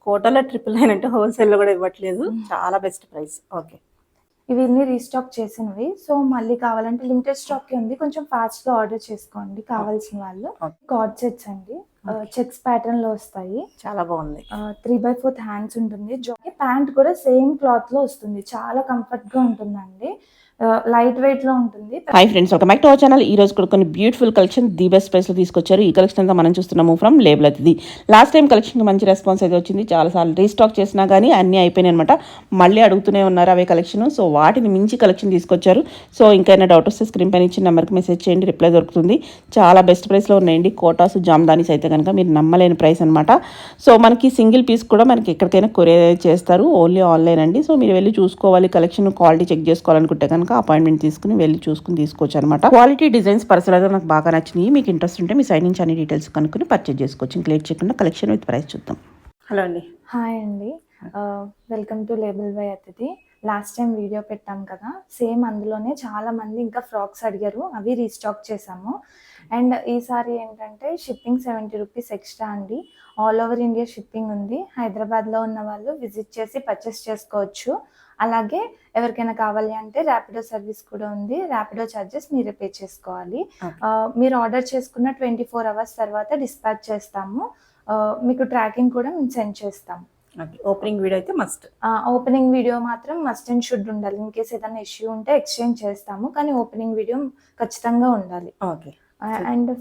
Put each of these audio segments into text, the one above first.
కోటాలో 999 అంటే హోల్సేల్ లో కూడా ఇవ్వట్లేదు. చాలా బెస్ట్ ప్రైస్. ఓకే. ఇవన్నీ రీస్టాక్ చేసినవి. సో మళ్ళీ కావాలంటే లిమిటెడ్ స్టాక్ ఉంది, కొంచెం ఫాస్ట్ గా ఆర్డర్ చేసుకోండి కావాల్సిన వాళ్ళు. కార్డ్ సెట్స్ అండి, చెక్స్ ప్యాటర్న్ లో వస్తాయి. చాలా బాగుంది. 3/4 హ్యాండ్స్ ఉంటుంది. ప్యాంట్ కూడా సేమ్ క్లాత్ లో వస్తుంది, చాలా కంఫర్ట్ గా ఉంటుందండి. లైట్ వెయిట్ లో ఉంటుంది. Hi friends, welcome back to our channel. ఈ రోజు కూడా కొన్ని beautiful collection the best price లో తీసుకొచ్చారు. ఈ కలెక్షన్ అంతా మనం చూస్తున్నాము ఫ్రమ్ లేబుల్ అతిథి. లాస్ట్ టైం కలెక్షన్ మంచి రెస్పాన్స్ అయితే వచ్చింది. చాలాసార్లు రీస్టాక్ చేసినా కానీ అన్నీ అయిపోయినాయి అనమాట. మళ్ళీ అడుగుతూనే ఉన్నారు అవే కలెక్షన్. సో వాటిని మించి కలెక్షన్ తీసుకొచ్చారు. సో ఇంకైనా డౌట్ వస్తే స్క్రీన్ పైన ఇచ్చిన నెంబర్కి మెసేజ్ చేయండి, రిప్లై దొరుకుతుంది. చాలా బెస్ట్ ప్రైస్లో ఉన్నాయండి. కోటాస్ జామ్దానీస్ అయితే కనుక మీరు నమ్మలేని ప్రైస్ అనమాట. సో మనకి సింగిల్ పీస్ కూడా మనకి ఎక్కడికైనా కొరియర్ చేస్తారు, ఓన్లీ ఆన్లైన్ అండి. సో మీరు వెళ్ళి చూసుకోవాలి, కలెక్షన్ క్వాలిటీ చెక్ చేసుకోవాలనుకుంటే కనుక అపాయింట్మెంట్ తీసుకుని వెళ్ళి చూసుకుని తీసుకోవచ్చు అనమాట. క్వాలిటీ డిజైన్స్ పర్సనల్గా నాకు బాగా నచ్చినాయి. మీకు ఇంట్రెస్ట్ ఉంటే మీ సైడ్ నుంచి అన్ని డీటెయిల్స్ కనుక్కొని పర్చేజ్ చేసుకోవచ్చు. ఇంకా లేట్ చేయకుండా కలెక్షన్ విత్ ప్రైస్ చూద్దాం. హలో అండి. హాయ్ అండి, వెల్కమ్ టు లేబుల్ బై అతిథి. లాస్ట్ టైం వీడియో పెట్టాం కదా, సేమ్ అందులోనే చాలా మంది ఇంకా ఫ్రాక్స్ అడిగారు, అవి రీస్టాక్ చేసాము. అండ్ ఈసారి ఏంటంటే షిప్పింగ్ 70 రూపీస్ ఎక్స్ట్రా అండి. ఆల్ ఓవర్ ఇండియా షిప్పింగ్ ఉంది. హైదరాబాద్లో ఉన్న వాళ్ళు విజిట్ చేసి పర్చేస్ చేసుకోవచ్చు. అలాగే ఎవరికైనా కావాలి అంటే ర్యాపిడో సర్వీస్ కూడా ఉంది. ర్యాపిడో ఛార్జెస్ మీరే పే చేసుకోవాలి. మీరు ఆర్డర్ చేసుకున్న 24 అవర్స్ తర్వాత డిస్పాచ్ చేస్తాము. మీకు ట్రాకింగ్ కూడా మేము సెండ్ చేస్తాము. ఓపెనింగ్ వీడియో అయితే మస్ట్. ఓపెనింగ్ వీడియో మాత్రం మస్ట్ అండ్ షుడ్ ఉండాలి. ఇన్ కేస్ ఏదైనా ఇష్యూ ఉంటే ఎక్స్చేంజ్ చేస్తాము, కానీ ఓపెనింగ్ వీడియో ఖచ్చితంగా ఉండాలి. ఓకే. అండ్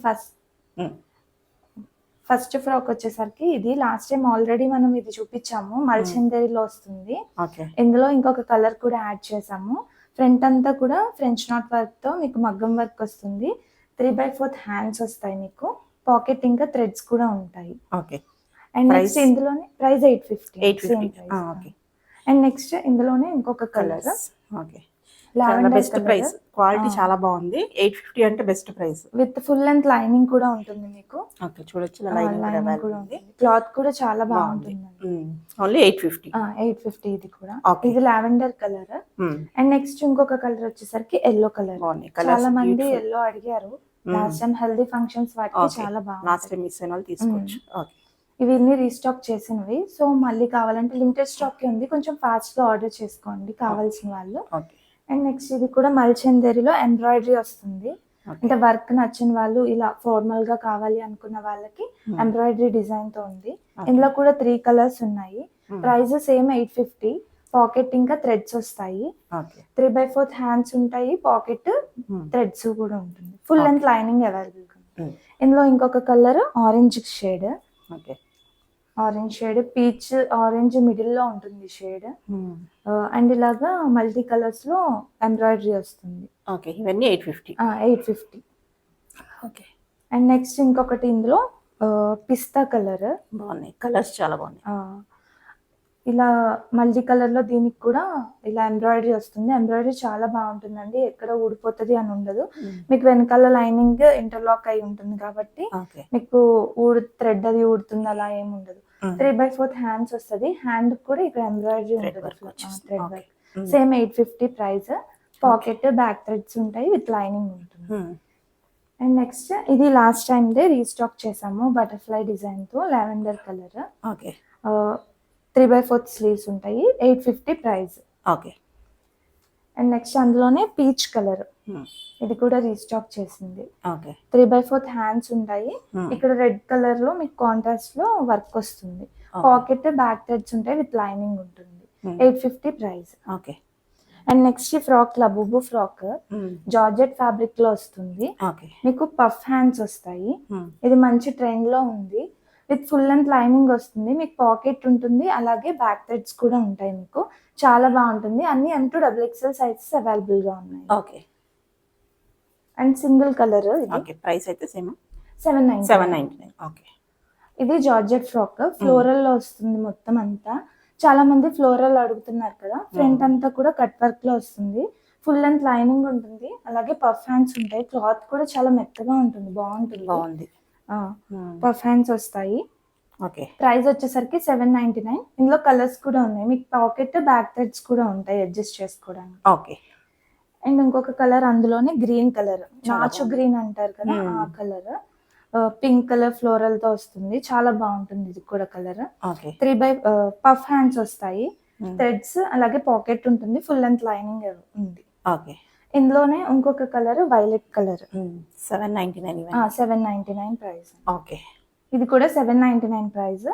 ఫస్ట్ ఫ్రాక్ వచ్చేసరికి ఇది లాస్ట్ టైం ఆల్రెడీ మనం ఇది చూపించాము, మల్చందరిలో వస్తుంది. ఇందులో ఇంకొక కలర్ కూడా యాడ్ చేసాము. ఫ్రంట్ అంతా కూడా ఫ్రెంచ్ నాట్ వర్క్ తో మీకు మగ్గం వర్క్ వస్తుంది. 3/4 హ్యాండ్స్ వస్తాయి మీకు. పాకెట్ ఇంకా థ్రెడ్స్ కూడా ఉంటాయి. అండ్ నెక్స్ట్ ఇందులోనే ప్రైస్ 850. అండ్ నెక్స్ట్ ఇందులోనే ఇంకొక కలర్ బెస్ట్ ప్రైస్. క్వాలిటీ చాలా బాగుంది. 850 అంటే best price. With full length lining కూడా ఉంటుంది మీకు. ఓకే, చూడొచ్చు. లైనింగ్ కూడా ఉంది. క్లాత్ కూడా చాలా బాగుంటుంది. ఓన్లీ 850. ఇది కూడా. ఇది లావెండర్ కలర్. అండ్ నెక్స్ట్ ఇంకొక కలర్ వచ్చేసరికి ఎల్లో కలర్. చాలా మంది ఎల్లో అడిగారు లాస్ట్ టైం హెల్దీ ఫంక్షన్స్ వాటికి. చాలా బాగుంది. లాస్ట్ టైం మిస్ అయిన వాళ్ళు తీసుకోవచ్చు. ఇవన్నీ రీస్టాక్ చేసినవి. సో మళ్ళీ కావాలంటే లిమిటెడ్ స్టాక్ ఉంది, కొంచెం ఫాస్ట్ గా ఆర్డర్ చేసుకోండి కావాల్సిన వాళ్ళు. అండ్ నెక్స్ట్ ఇది కూడా మల్చందరిలో ఎంబ్రాయిడరీ వస్తుంది. అంటే వర్క్ నచ్చిన వాళ్ళు, ఇలా ఫార్మల్ గా కావాలి అనుకున్న వాళ్ళకి ఎంబ్రాయిడరీ డిజైన్ తో ఉంది. ఇందులో కూడా 3 కలర్స్ ఉన్నాయి. Price same 850. పాకెట్ ఇంకా థ్రెడ్స్ వస్తాయి. 3/4 హ్యాండ్స్ ఉంటాయి, పాకెట్ థ్రెడ్స్ కూడా ఉంటుంది. Full length lining available. ఇందులో ఇంకొక colour orange shade. Orange shade, peach orange middle లో ఉంటుంది షేడ్. అండ్ ఇలాగా మల్టీ కలర్స్ లో ఎంబ్రాయిడరీ వస్తుంది. ఇవన్నీ 850. అండ్ నెక్స్ట్ ఇంకొకటి ఇందులో పిస్తా కలర్. బాగున్నాయి కలర్స్, చాలా బాగున్నాయి. ఇలా మల్టీ కలర్ లో దీనికి కూడా ఇలా ఎంబ్రాయిడరీ వస్తుంది. ఎంబ్రాయిడరీ చాలా బాగుంటుందండి, ఎక్కడ ఊడిపోతుంది అని ఉండదు. మీకు వెనకాల లైనింగ్ ఇంటర్లాక్ అయి ఉంటుంది కాబట్టి మీకు థ్రెడ్ అది ఊడుతుంది అలా ఏమి ఉండదు. 3/4 హ్యాండ్స్ వస్తుంది. హ్యాండ్ కూడా ఇక్కడ ఎంబ్రాయిడరీ ఉంటుంది, thread work. Same 850 price. Pocket back threads ఉంటాయి, విత్ లైనింగ్ ఉంటుంది. అండ్ నెక్స్ట్ ఇది లాస్ట్ టైం దే రీస్టాక్ చేసాము, బటర్ఫ్లై డిజైన్ తో లావెండర్ కలర్. 3/4 స్లీవ్స్ ఉంటాయి, 850 ప్రైస్. అండ్ నెక్స్ట్ అందులోనే పీచ్ కలర్. ఇది కూడా రీస్టాక్ చేసింది. 3/4 హ్యాండ్స్ ఉంటాయి. ఇక్కడ రెడ్ కలర్ లో మీకు కాంట్రాస్ట్ లో వర్క్ వస్తుంది. పాకెట్ బ్యాక్ థ్రెడ్స్ ఉంటాయి, విత్ లైనింగ్ ఉంటుంది. 850 price. And next frock Labubu frock, georgette fabric లో వస్తుంది. మీకు పఫ్ హ్యాండ్స్ వస్తాయి. ఇది మంచి ట్రెండ్ లో ఉంది. విత్ ఫుల్ లెంత్ లైనింగ్ వస్తుంది. మీకు పాకెట్ ఉంటుంది, అలాగే బ్యాక్ థ్రెడ్స్ కూడా ఉంటాయి. మీకు చాలా బాగుంటుంది. అన్ని M2 XXL సైజెస్ అవైలబుల్ గా ఉన్నాయి. And single colour. ప్రైస్ అయితే సేమ్ 799. ఇది జార్జెట్ ఫ్రాక్, ఫ్లోరల్ లో వస్తుంది మొత్తం అంతా. చాలా మంది ఫ్లోరల్ అడుగుతున్నారు కదా. ఫ్రంట్ అంతా కూడా కట్ వర్క్ లో వస్తుంది. ఫుల్ లెంత్ లైనింగ్ ఉంటుంది, అలాగే పఫ్ హ్యాండ్స్ ఉంటాయి. క్లాత్ కూడా చాలా మెత్తగా ఉంటుంది, బాగుంది. పఫ్ హ్యాండ్స్ వస్తాయి. ప్రైస్ వచ్చేసరికి 799. ఇందులో కలర్స్ కూడా ఉన్నాయి. మీకు పాకెట్ బ్యాక్ థ్రెడ్స్ కూడా ఉంటాయి అడ్జస్ట్ చేసుకోవడానికి. అండ్ ఇంకొక కలర్ అందులోనే గ్రీన్ కలర్, నాచు గ్రీన్ అంటారు కదా, ఆ కలర్. పింక్ కలర్ ఫ్లోరల్ తో వస్తుంది, చాలా బాగుంటుంది ఇది కూడా colour. Okay 3 by puff hands వస్తాయి, థ్రెడ్స్, అలాగే పాకెట్ ఉంటుంది, ఫుల్ లెంత్ లైనింగ్ ఉంది. ఓకే ఇందులోనే ఇంకొక colour violet colour, 799 799 price. Okay ఇది కూడా 799 price.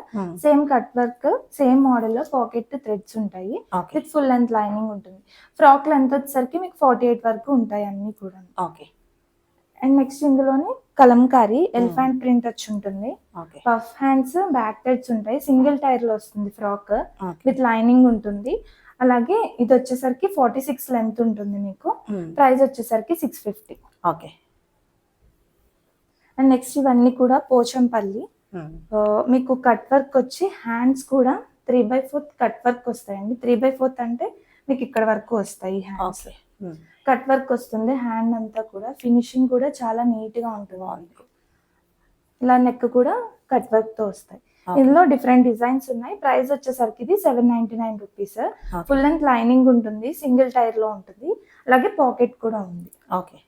Same cut work, same model లో పాకెట్ థ్రెడ్స్ ఉంటాయి, okay with full length lining ఉంటుంది. ఫ్రాక్ లెంత్ వచ్చేసరికి మీకు 48 వరకు ఉంటాయి అన్ని కూడా. ఓకే అండ్ నెక్స్ట్ ఇందులోనే కలంకారీ ఎలిఫెంట్ ప్రింట్ వచ్చి ఉంటుంది, okay puff hands, back threads ఉంటాయి, సింగిల్ టైర్ లో వస్తుంది ఫ్రాక్, విత్ లైనింగ్ ఉంటుంది. అలాగే ఇది వచ్చేసరికి 46 లెంత్ ఉంటుంది మీకు. ప్రైస్ వచ్చేసరికి 650. ఓకే అండ్ నెక్స్ట్ ఇవన్నీ కూడా పోచంపల్లి, మీకు కట్ వర్క్ వచ్చి హ్యాండ్స్ కూడా 3/4 కట్ వర్క్ వస్తాయండి. 3/4 అంటే మీకు ఇక్కడ వరకు వస్తాయి హ్యాండ్స్, కట్ వర్క్ వస్తుంది. హ్యాండ్ అంతా కూడా ఫినిషింగ్ కూడా చాలా నీట్ గా ఉంటుంది. ఇలా నెక్ కూడా కట్ వర్క్ తో వస్తాయి. ఇందులో డిఫరెంట్ డిజైన్స్ ఉన్నాయి. ప్రైస్ వచ్చేసరికి ఇది 799 రూపీస్. ఫుల్ లెంత్ లైనింగ్ ఉంటుంది, సింగిల్ టైర్ లో ఉంటుంది, అలాగే పాకెట్ కూడా ఉంది. ఓకే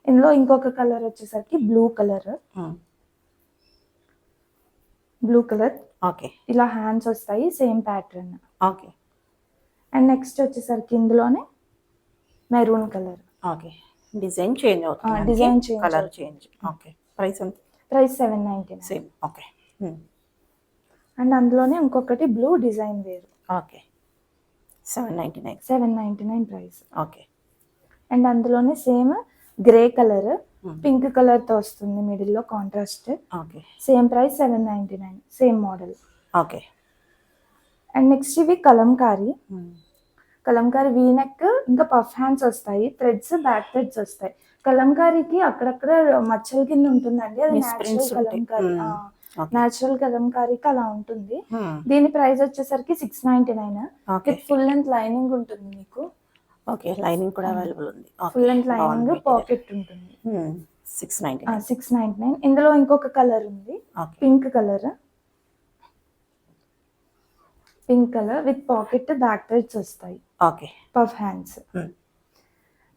ఇందులో ఇంకొక కలర్ వచ్చేసరికి బ్లూ కలర్, ఓకే ఇలా హ్యాండ్స్ వస్తాయి, same pattern. Okay and next వచ్చేసరికి ఇందులోనే maroon colour. Okay design change అవుతుంది, design change, colour change. Okay price ఎంత? ప్రైస్ 799. సేమ్. ఓకే అండ్ అందులోనే ఇంకొకటి బ్లూ డిజైన్ వేరు. ఓకే 799. 799 ప్రైస్. ఓకే అండ్ అందులోనే same grey colour, pink colour తో వస్తుంది మిడిల్ లో contrast. Okay same price 799, same model. Okay and next ఇవి kalamkari V neck, ఇంకా పఫ్ హ్యాండ్స్ వస్తాయి, థ్రెడ్స్, బ్యాక్ థ్రెడ్స్ వస్తాయి. కలంకారీకి అక్కడక్కడ మచ్చల కింద ఉంటుందండి, అది న్యాచురల్ కలంకారీకి అలా ఉంటుంది. దీని ప్రైస్ వచ్చేసరికి 699, విత్ ఫుల్ లెంత్ లైనింగ్ ఉంటుంది మీకు. ఓకే లైనింగ్ కూడా అవైలబుల్ ఉంది, ఫుల్ లెంత్ లైనింగ్, పాకెట్ ఉంటుంది. 699. 699. ఇందులో ఇంకొక కలర్ ఉంది, pink colour with pocket, back threads వస్తాయి, okay puff hands.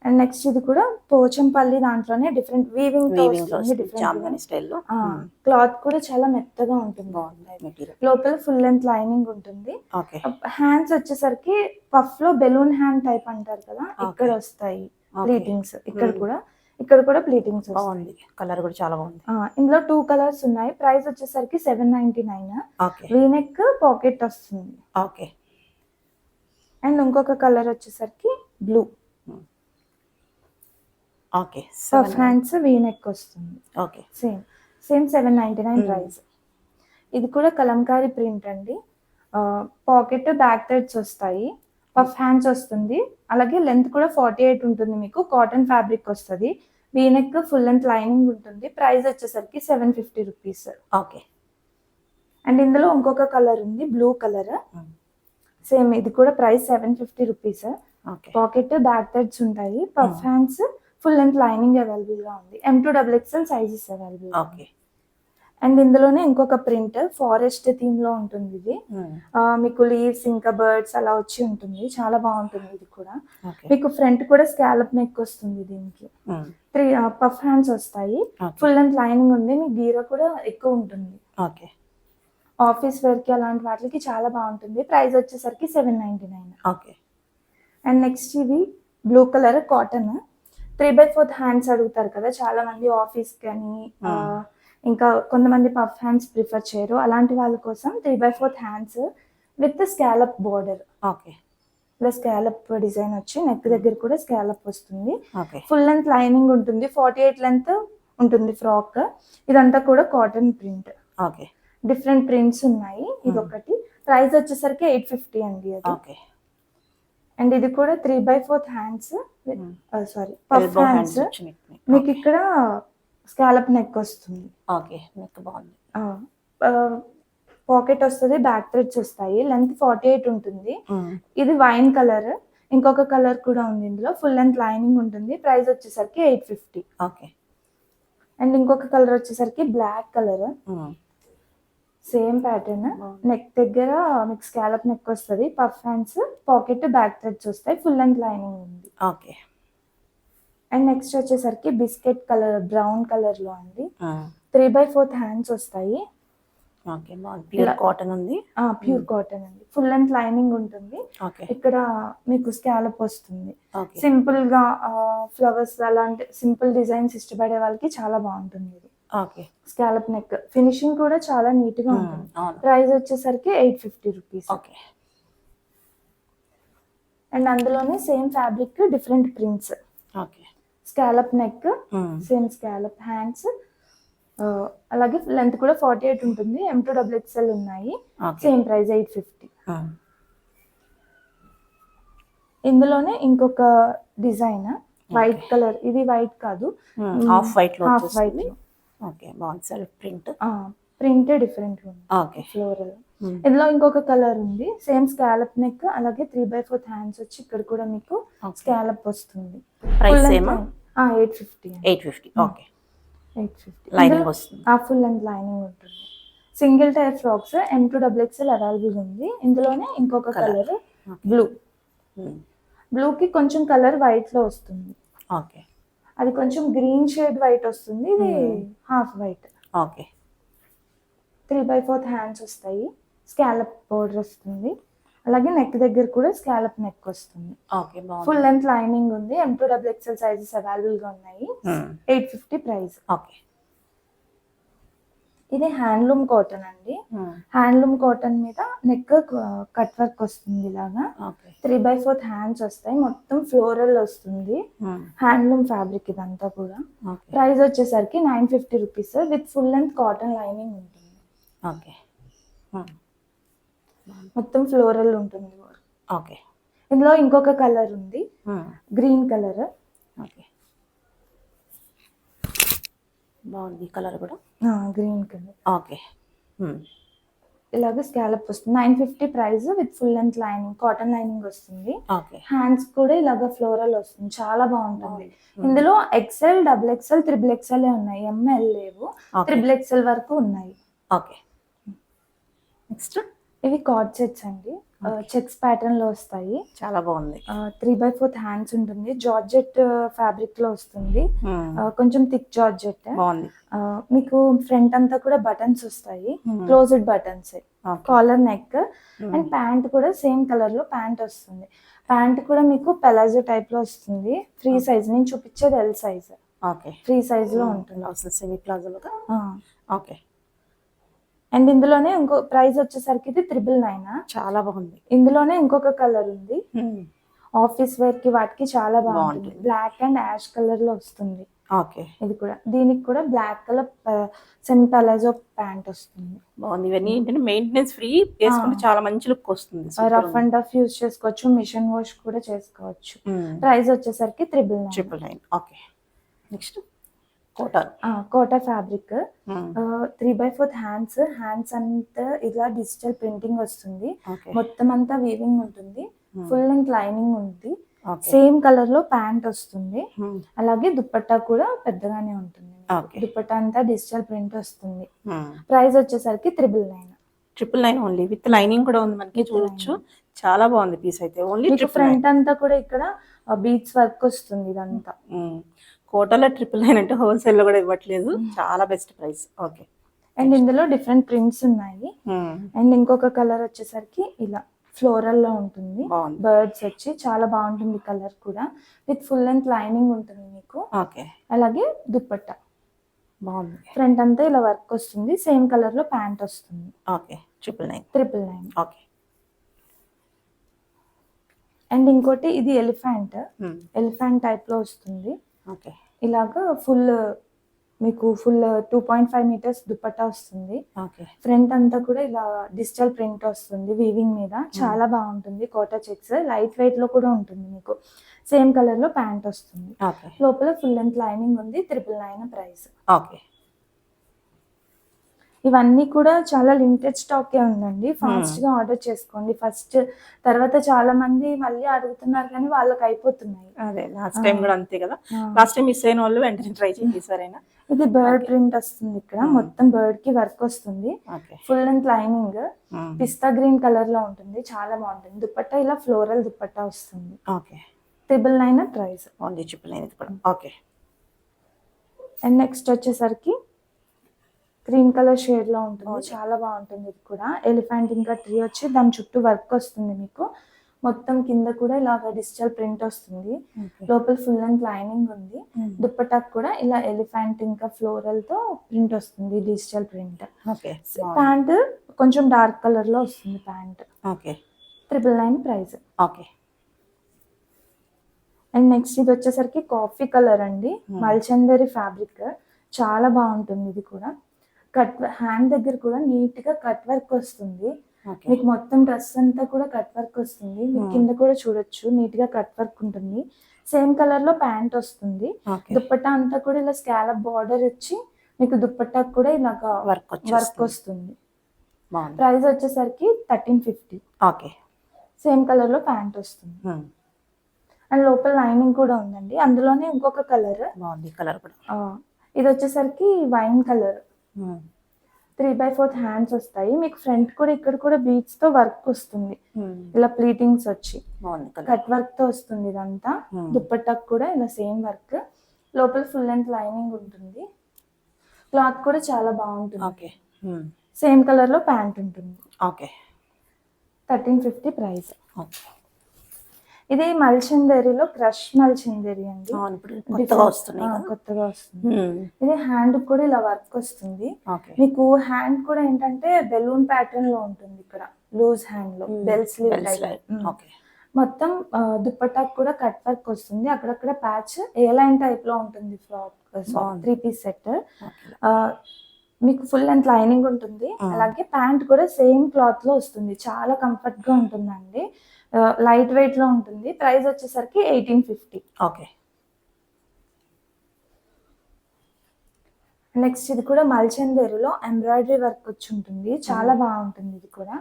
And next ఇది కూడా పోచంపల్లి దాంట్లోనే డిఫరెంట్ వీవింగ్ జామ్దాని స్టైల్లో. క్లాత్ కూడా చాలా మెత్తగా ఉంటుంది, మెటీరియల్. లోపల ఫుల్ లెంత్ లైనింగ్ ఉంటుంది. ఓకే హ్యాండ్స్ వచ్చేసరికి పఫ్ లో బెలూన్ హ్యాండ్ టైప్ అంటారు కదా, ఇక్కడ వస్తాయి ప్లీటింగ్స్, ఇక్కడ కూడా ప్లీటింగ్స్ బాగుంది, కలర్ కూడా చాలా బాగుంది. ఇందులో 2 కలర్స్ ఉన్నాయి. ప్రైస్ వచ్చేసరికి 799. ఓకే వీనెక్, పాకెట్ వస్తుంది. ఓకే అండ్ ఇంకొక కలర్ వచ్చేసరికి blue, okay puff hands, V neck వస్తుంది. Okay same 799 price. ఇది కూడా కలంకారీ ప్రింట్ అండి, పాకెట్, బ్యాక్ థ్రెడ్స్ వస్తాయి, పఫ్ హ్యాండ్స్ వస్తుంది, అలాగే లెంత్ కూడా 48 ఉంటుంది మీకు. కాటన్ ఫ్యాబ్రిక్ వస్తుంది, వీనెక్, ఫుల్ లెంత్ లైనింగ్ ఉంటుంది. ప్రైస్ వచ్చేసరికి 750 రూపీస్. ఓకే అండ్ ఇందులో ఇంకొక కలర్ ఉంది, బ్లూ కలర్, సేమ్ ఇది కూడా price 750 rupees. Pocket, back threads ఉంటాయి, puff hands, full length lining available గా ఉంది. M2XXL sizes available. Okay and ఇందులోనే ఇంకొక ప్రింట్ ఫారెస్ట్ థీమ్ లో ఉంటుంది. ఇది మీకు లీవ్స్ ఇంకా బర్డ్స్ అలా వచ్చి ఉంటుంది, చాలా బాగుంటుంది. ఇది కూడా మీకు ఫ్రంట్ కూడా స్కాలప్ నెక్ వస్తుంది, దీనికి 3 పఫ్ హ్యాండ్స్ వస్తాయి, ఫుల్ లెంత్ లైనింగ్ ఉంది, మీకు గీర కూడా ఎక్కువ ఉంటుంది. ఓకే ఆఫీస్ వేర్ కి అలాంటి వాటికి చాలా బాగుంటుంది. ప్రైస్ వచ్చేసరికి 799. ఓకే అండ్ నెక్స్ట్ ఇవి బ్లూ కలర్ కాటన్ 3/4 హ్యాండ్స్ అడుగుతారు కదా చాలా మంది ఆఫీస్ కానీ, ఇంకా కొంతమంది పఫ్ హ్యాండ్స్ ప్రిఫర్ చేయరు, అలాంటి వాళ్ళ కోసం 3/4 hands with scallop border. Okay ఇలా స్కాలప్ డిజైన్ వచ్చి నెక్ దగ్గర కూడా స్కాలప్ వస్తుంది. ఓకే ఫుల్ లెంత్ లైనింగ్ ఉంటుంది, 48 లెంత్ ఉంటుంది ఫ్రాక్. ఇదంతా కూడా cotton print. Okay different prints ఉన్నాయి. ఇది ఒకటి ప్రైస్ వచ్చేసరికి 850 అండి అది. ఓకే అండ్ ఇది కూడా 3/4 హ్యాండ్స్, సారీ పఫ్ హ్యాండ్స్. మీకు ఇక్కడ స్కాలప్ నెక్ వస్తుంది. ఓకే నెక్ బాగుంది, పాకెట్ వస్తుంది, బ్యాక్ థ్రెడ్స్ వస్తాయి, లెంత్ 48 ఉంటుంది. ఇది వైన్ కలర్, ఇంకొక కలర్ కూడా ఉంది ఇందులో, ఫుల్ లెంత్ లైనింగ్ ఉంటుంది. ప్రైస్ వచ్చేసరికి 850. ఓకే అండ్ ఇంకొక కలర్ వచ్చేసరికి black colour, same pattern, neck దగ్గర మీకు స్కాలప్ నెక్ వస్తుంది, puff hands, pocket, back threads వస్తాయి, ఫుల్ లెంత్ లైనింగ్ ఉంది. ఓకే అండ్ నెక్స్ట్ వచ్చేసరికి బిస్కెట్ కలర్, బ్రౌన్ కలర్ లో అండి, 3/4 హ్యాండ్స్ వస్తాయి. ఓకే, బాగుంది. ప్యూర్ కాటన్ ఉంది. ప్యూర్ కాటన్ అండి. ఫుల్ లెంత్ లైనింగ్ ఉంటుంది. ఓకే ఇక్కడ మీకు స్కాలప్ వస్తుంది. ఓకే సింపుల్ గా ఫ్లవర్స్ అలాంటి సింపుల్ డిజైన్స్ ఇష్టపడే వాళ్ళకి చాలా బాగుంటుంది ఇది. ఓకే స్కాలప్ నెక్ ఫినిషింగ్ కూడా చాలా నీట్ గా ఉంటుంది. అవును. ప్రైస్ వచ్చేసరికి 850 రూపీస్. ఓకే అండ్ అందులోనే same fabric different prints. Okay scallop neck, same scallop hands, అలాగే లెంత్ కూడా 48 ఉంటుంది. M2 XXL ఉన్నాయి. Okay same price 850. ఇందులోనే ఇంకొక డిజైన్ వైట్ కలర్, ఇది వైట్ కాదు, హాఫ్ వైట్ లో హాఫ్ వైట్. వచ్చేస్తుంది. ఓకే, బాగుంది. Self print. ప్రింట్ డిఫరెంట్ ఉంది, ఓకే ఫ్లోరల్. ఇందులో ఇంకొక కలర్ ఉంది. సేమ్ స్కాలప్ నెక్, అలాగే 3/4 హ్యాండ్స్ వచ్చి ఇక్కడ కూడా మీకు స్కాలప్ వస్తుంది. ప్రైస్ ఏమో 850. 850. ఓకే 850 లైనింగ్ వస్తుంది. ఫుల్ లెంత్ లైనింగ్ ఉంటుంది. Single type frocks M2 XXL available ఉంది. ఇందులోనే ఇంకొక కలర్ బ్లూ. బ్లూకి కొంచెం కలర్ వైట్ లో వస్తుంది. ఓకే అది కొంచెం గ్రీన్ షేడ్ వైట్ వస్తుంది. ఇది హాఫ్ వైట్. ఓకే 3/4 హ్యాండ్స్ వస్తాయి. స్కాలప్ బోర్డర్ వస్తుంది. అలాగే నెక్ దగ్గర కూడా స్కాలప్ నెక్ వస్తుంది. ఓకే బాగుంది. ఫుల్ లెంత్ లైనింగ్ ఉంది. M2 XXL సైజెస్ అవైలబుల్ గా ఉన్నాయి. 850 ప్రైస్. ఓకే ఇది హ్యాండ్లూమ్ కాటన్ అండి. హ్యాండ్లూమ్ కాటన్ మీద నెక్ కట్ వర్క్ వస్తుంది. ఇలాగా ఓకే 3/4 హ్యాండ్స్ వస్తాయి. మొత్తం ఫ్లోరల్ వస్తుంది. హ్యాండ్లూమ్ ఫ్యాబ్రిక్ ఇదంతా కూడా. ఓకే ప్రైస్ వచ్చేసరికి 950 rupees with full length cotton lining ఉంటుంది. ఓకే మొత్తం ఫ్లోరల్ ఉంటుంది. ఓకే ఇందులో ఇంకొక కలర్ ఉంది, గ్రీన్ కలర్. ఓకే బాగుంది కలర్ కూడా. Green colour. ఓకే ఇలాగ స్కాలప్ వస్తుంది. 950 price with full length lining, cotton lining వస్తుంది. ఓకే హ్యాండ్స్ కూడా ఇలాగ ఫ్లోరల్ వస్తుంది. చాలా బాగుంటుంది. ఇందులో XL, XXL, XXL ఉన్నాయి. ML లేవు. XXL వరకు ఉన్నాయి. ఓకే నెక్స్ట్ ఇవి కార్డ్ సెట్స్ అండి. చెక్స్ ప్యాటర్న్ లో వస్తాయి. చాలా బాగుంది. 3/4 హ్యాండ్స్ ఉంటుంది. జార్జెట్ ఫ్యాబ్రిక్ లో వస్తుంది. కొంచెం థిక్ జార్జెట్. బాగుంది. మీకు ఫ్రంట్ అంతా కూడా బటన్స్ వస్తాయి. Closed buttons. Collar neck and pant కూడా సేమ్ కలర్ లో ప్యాంట్ వస్తుంది. ప్యాంట్ కూడా మీకు పెలాజో టైప్ లో వస్తుంది. Free size. నేను చూపించేది L size. Okay free size లో ఉంటుంది. సెమీ ప్లాజోలుగా. ఓకే అండ్ ఇందులోనే ఇంకో ప్రైస్ వచ్చేసరికి ఇది 999. చాలా బాగుంది. ఇందులోనే ఇంకొక కలర్ ఉంది. ఆఫీస్ వేర్ కి వాటికి చాలా బాగుంటుంది. బ్లాక్ అండ్ యాష్ కలర్ లో వస్తుంది. ఓకే ఇది కూడా, దీనికి కూడా black colour semi palazzo pant వస్తుంది. బాగుంది. ఇవన్నీ ఏంటంటే మెయింటెనెన్స్ ఫ్రీ, వేసుకుంటే చాలా మంచి లుక్ వస్తుంది. రఫ్ అండ్ టఫ్ యూజ్ చేసుకోవచ్చు. మిషన్ వాష్ కూడా చేసుకోవచ్చు. ప్రైస్ వచ్చేసరికి 999. Okay next Kota fabric. 3/4 hands అంతా ఇలా డిజిటల్ ప్రింటింగ్ వస్తుంది. మొత్తం అంతా వీవింగ్ ఉంటుంది. ఫుల్ లెంత్ లైనింగ్ ఉంది. సేమ్ కలర్ లో ప్యాంట్ వస్తుంది. అలాగే దుపట్టా కూడా పెద్దగానే ఉంటుంది. దుపట్టా అంతా డిజిటల్ ప్రింట్ వస్తుంది. ప్రైస్ వచ్చేసరికి 999. ఓన్లీ విత్ లైనింగ్ కూడా ఉంది. మనకి చూడొచ్చు. చాలా బాగుంది పీస్ అయితే. ఓన్లీ ఫ్రంట్ అంతా కూడా ఇక్కడ బీట్స్ వర్క్ వస్తుంది. ఇదంతా కోటాలో 999 అంటే హోల్సేల్ లో కూడా ఇవ్వట్లేదు. చాలా బెస్ట్ ప్రైస్. ఓకే అండ్ ఇందులో డిఫరెంట్ ప్రింట్స్ ఉన్నాయి. అండ్ ఇంకొక కలర్ వచ్చేసరికి ఇలా ఫ్లోరల్ లో ఉంటుంది. బర్డ్స్ వచ్చి చాలా బాగుంటుంది. కలర్ కూడా విత్ ఫుల్ లెంత్ లైనింగ్ ఉంటుంది మీకు. ఓకే అలాగే దుపట్టా బాగుంది. ఫ్రంట్ అంతా ఇలా వర్క్ వస్తుంది. సేమ్ కలర్ లో ప్యాంట్ వస్తుంది. ఓకే 999. 999. ఓకే అండ్ ఇంకోటి ఇది ఎలిఫెంట్ టైప్ లో వస్తుంది. ఓకే ఇలాగా మీకు ఫుల్ 2.5 మీటర్స్ దుపట్టా వస్తుంది. ఓకే ఫ్రంట్ అంతా కూడా ఇలా డిజిటల్ ప్రింట్ వస్తుంది వీవింగ్ మీద. చాలా బాగుంటుంది. కోటా చెక్స్ లైట్ వెయిట్ లో కూడా ఉంటుంది. మీకు సేమ్ కలర్ లో ప్యాంట్ వస్తుంది. లోపల ఫుల్ లెంత్ లైనింగ్ ఉంది. 999 ప్రైస్. ఓకే ఇవన్నీ కూడా చాలా లిమిటెడ్ స్టాకే ఉందండి. ఫాస్ట్ గా ఆర్డర్ చేసుకోండి ఫస్ట్. తర్వాత చాలా మంది మళ్ళీ అడుగుతున్నారు కానీ వాళ్ళకి అయిపోతున్నాయి. అదే లాస్ట్ టైం కూడా అంతే కదా. లాస్ట్ టైం మిస్ అయిన వాళ్ళు వెంటనే ట్రై చేసారైనా. ఇది బర్డ్ ప్రింట్ వస్తుంది. ఇక్కడ మొత్తం బర్డ్ కి వర్క్ వస్తుంది. ఫుల్ లెంత్ లైనింగ్ పిస్తా గ్రీన్ కలర్ లో ఉంటుంది. చాలా బాగుంటుంది. దుపట్టా ఇలా ఫ్లోరల్ దుపట్టా వస్తుంది. Okay 999 price. ఓన్లీ 999 కూడా. ఓకే అండ్ నెక్స్ట్ వచ్చేసరికి క్రీమ్ కలర్ షేడ్ లో ఉంటుంది, చాలా బాగుంటుంది. ఇది కూడా ఎలిఫెంట్ ఇంకా ట్రీ వచ్చి దాని చుట్టూ వర్క్ వస్తుంది మీకు. మొత్తం కింద కూడా ఇలాగ డిజిటల్ ప్రింట్ వస్తుంది, లోపల ఫుల్ లెంత్ లైనింగ్ ఉంది. దుప్పటాకు కూడా ఇలా ఎలిఫెంట్ ఇంకా ఫ్లోరల్ తో ప్రింట్ వస్తుంది, డిజిటల్ ప్రింట్. ప్యాంట్ కొంచెం డార్క్ కలర్ లో వస్తుంది ప్యాంట్. 999 ప్రైస్. అండ్ నెక్స్ట్ ఇది వచ్చేసరికి కాఫీ కలర్ అండి, మల్చందరి ఫ్యాబ్రిక్, చాలా బాగుంటుంది. ఇది కూడా కట్ హ్యాండ్ దగ్గర కూడా నీట్ గా కట్ వర్క్ వస్తుంది మీకు. మొత్తం డ్రెస్ అంతా కూడా కట్ వర్క్ వస్తుంది మీకు. కింద కూడా చూడొచ్చు నీట్ గా కట్ వర్క్ ఉంటుంది. సేమ్ కలర్ లో ప్యాంట్ వస్తుంది. దుప్పట్టా అంతా కూడా ఇలా స్కాలప్ బార్డర్ వచ్చి మీకు దుప్పట్టాకు కూడా ఇలాగా వర్క్ వస్తుంది. ప్రైస్ వచ్చేసరికి 1350. సేమ్ కలర్ లో ప్యాంట్ వస్తుంది. అండ్ లోపల లైనింగ్ కూడా ఉందండి. అందులోనే ఇంకొక కలర్ ఇది వచ్చేసరికి వైన్ కలర్. 3/4 హ్యాండ్స్ వస్తాయి మీకు. ఫ్రంట్ కూడా ఇక్కడ కూడా బీడ్స్ తో వర్క్ వస్తుంది, ఇలా ప్లీటింగ్స్ వచ్చి కట్ వర్క్ తో వస్తుంది ఇదంతా. దుప్పట్టాకు కూడా ఇలా సేమ్ వర్క్. లోపల ఫుల్ లెంత్ లైనింగ్ ఉంటుంది. క్లాత్ కూడా చాలా బాగుంటుంది. సేమ్ కలర్ లో ప్యాంట్ ఉంటుంది. 1350 ప్రైస్. ఇది మల్చందరిలో క్రష్ మల్చందరి అండి, కొత్తగా వస్తుంది. ఇది హ్యాండ్ కూడా ఇలా వర్క్ వస్తుంది మీకు. హ్యాండ్ కూడా ఏంటంటే బెలూన్ ప్యాటర్న్ లో ఉంటుంది, ఇక్కడ లూజ్ హ్యాండ్ లో బెల్ స్లీవ్ టైప్. మొత్తం దుప్పటాకు కూడా కట్ వర్క్ వస్తుంది. అక్కడక్కడ ప్యాచ్ ఏ లైన్ టైప్ లో ఉంటుంది. ఫ్రాక్ 3-piece సెట్ మీకు. ఫుల్ లెంత్ లైనింగ్ ఉంటుంది. అలాగే ప్యాంట్ కూడా సేమ్ క్లాత్ లో వస్తుంది, చాలా కంఫర్ట్ గా ఉంటుందండి. లైట్ వెయిట్ లో ఉంటుంది. ప్రైస్ వచ్చేసరికి 1850. నెక్స్ట్ ఇది కూడా మల్చందరిలో ఎంబ్రాయిడరీ వర్క్ వచ్చి ఉంటుంది, చాలా బాగుంటుంది. ఇది కూడా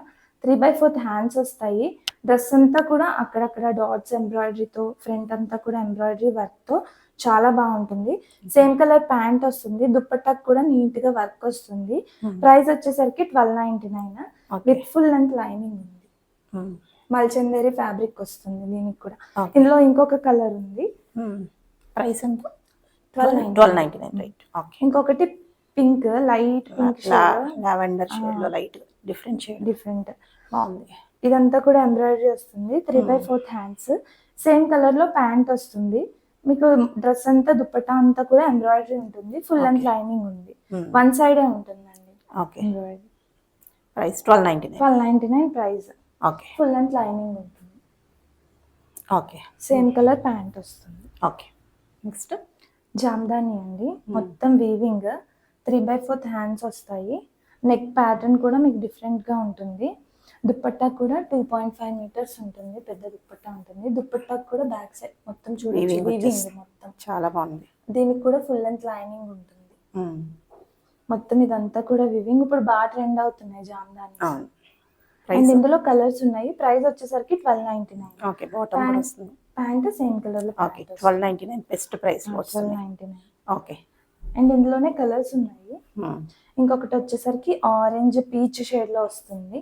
3/4 హ్యాండ్స్ వస్తాయి. డ్రెస్ అంతా కూడా అక్కడక్కడ డాట్స్ ఎంబ్రాయిడరీతో, ఫ్రంట్ అంతా కూడా ఎంబ్రాయిడరీ వర్క్ తో చాలా బాగుంటుంది. సేమ్ కలర్ ప్యాంట్ వస్తుంది. దుప్పట్టాకు కూడా నీట్ గా వర్క్ వస్తుంది. ప్రైస్ వచ్చేసరికి 1299 విత్ ఫుల్ లెంత్ లైనింగ్ ఉంది. మల్చందరి ఫ్యాబ్రిక్ వస్తుంది దీనికి కూడా. ఇందులో ఇంకొక కలర్ ఉంది. ప్రైస్ ఎంత? 1299. ఇంకొకటి pink, light pink lavender shade లో లైట్ డిఫరెంట్ బాగుంది. ఇదంతా కూడా ఎంబ్రాయిడరీ వస్తుంది. 3/4 హ్యాండ్స్. సేమ్ కలర్ లో ప్యాంట్ వస్తుంది మీకు. డ్రెస్ అంతా దుప్పట్టా అంతా కూడా ఎంబ్రాయిడరీ ఉంటుంది. ఫుల్ లెంత్ లైనింగ్ ఉంది. వన్ సైడే ఉంటుందండి embroidery. Price 1299 price. Full length lining ఉంటుంది. సేమ్ కలర్ ప్యాంట్ వస్తుంది. నెక్స్ట్ జామ్దాని అండి, మొత్తం వీవింగ్. 3/4 హ్యాండ్స్ వస్తాయి. నెక్ ప్యాటర్న్ కూడా మీకు డిఫరెంట్ గా ఉంటుంది. దుప్పట్టా కూడా 2.5 మీటర్స్ ఉంటుంది, పెద్ద దుప్పట్టా ఉంటుంది. దుప్పట్టా కూడా బ్యాక్ సైడ్ మొత్తం చూడండి వీవింగ్ మొత్తం చాలా బాగుంది. దీనికి కూడా ఫుల్ లెంత్ లైనింగ్ ఉంటుంది. మొత్తం ఇదంతా కూడా వీవింగ్. ఇప్పుడు బాగా ట్రెండ్ అవుతున్నాయి జామ్దాని. అండ్ ఇందులో కలర్స్ ఉన్నాయి. ప్రైస్ వచ్చేసరికి 1299. ప్యాంట్ సేమ్ కలర్ లో 1299 బెస్ట్ ప్రైస్. 1299. అండ్ ఇందులోనే కలర్స్ ఉన్నాయి. ఇంకొకటి వచ్చేసరికి ఆరెంజ్ పీచ్ షేడ్ లో వస్తుంది.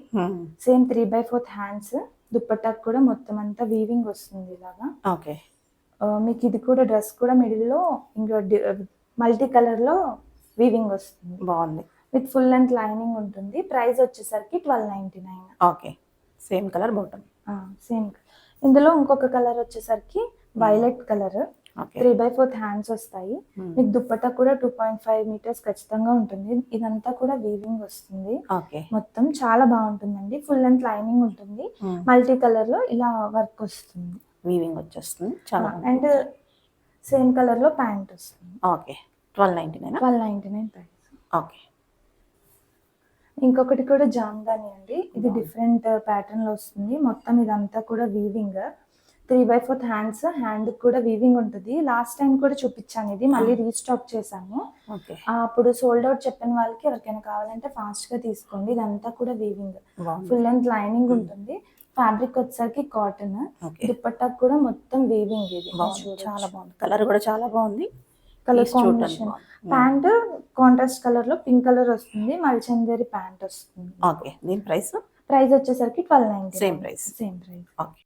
Same 3/4 hands. దుప్పట్టాకు కూడా మొత్తం అంతా వీవింగ్ వస్తుంది ఇలాగా. మీకు ఇది కూడా డ్రెస్ కూడా మిడిల్ లో ఇంకా మల్టీ కలర్ లో వీవింగ్ వస్తుంది, బాగుంది. విత్ ఫుల్ లెంత్ లైనింగ్ ఉంటుంది. ప్రైస్ వచ్చేసరికి 1299. Same colour bottom. సేమ్. ఇందులో ఇంకొక కలర్ వచ్చేసరికి వైలెట్ కలర్. 3/4 హ్యాండ్స్ వస్తాయి మీకు. దుప్పట్టా కూడా 2.5 మీటర్స్ ఖచ్చితంగా ఉంటుంది. ఇదంతా కూడా వీవింగ్ వస్తుంది మొత్తం, చాలా బాగుంటుందండి. ఫుల్ లెంత్ లైనింగ్ ఉంటుంది. మల్టీ కలర్ లో ఇలా వర్క్ వస్తుంది, వీవింగ్ వచ్చేస్తుంది చాలా. అండ్ సేమ్ కలర్ లో ప్యాంట్ వస్తుంది. 1299 ప్రైస్. ఇంకొకటి కూడా జామ్దాని అండి. ఇది డిఫరెంట్ ప్యాటర్న్ లో వస్తుంది. మొత్తం ఇదంతా కూడా వీవింగ్. 3/4 హ్యాండ్స్. హ్యాండ్ కూడా వీవింగ్ ఉంటుంది. లాస్ట్ టైం కూడా చూపించాను, ఇది మళ్ళీ రీస్టాక్ చేశాను. అప్పుడు సోల్డ్ అవుట్ చెప్పిన వాళ్ళకి ఎవరికైనా కావాలంటే ఫాస్ట్ గా తీసుకోండి. ఇదంతా కూడా వీవింగ్. ఫుల్ లెంత్ లైనింగ్ ఉంటుంది. ఫ్యాబ్రిక్ వచ్చేసరికి కాటన్. దుప్పట్టాకు కూడా మొత్తం వీవింగ్. ఇది చాలా బాగుంది. కలర్ కూడా చాలా బాగుంది. Colour combination. Pant contrast colour లో పింక్ కలర్ వస్తుంది. మల్చందరి ప్యాంట్ వస్తుంది. దీని ప్రైస్ వచ్చేసరికి 1299. Same price. Same price.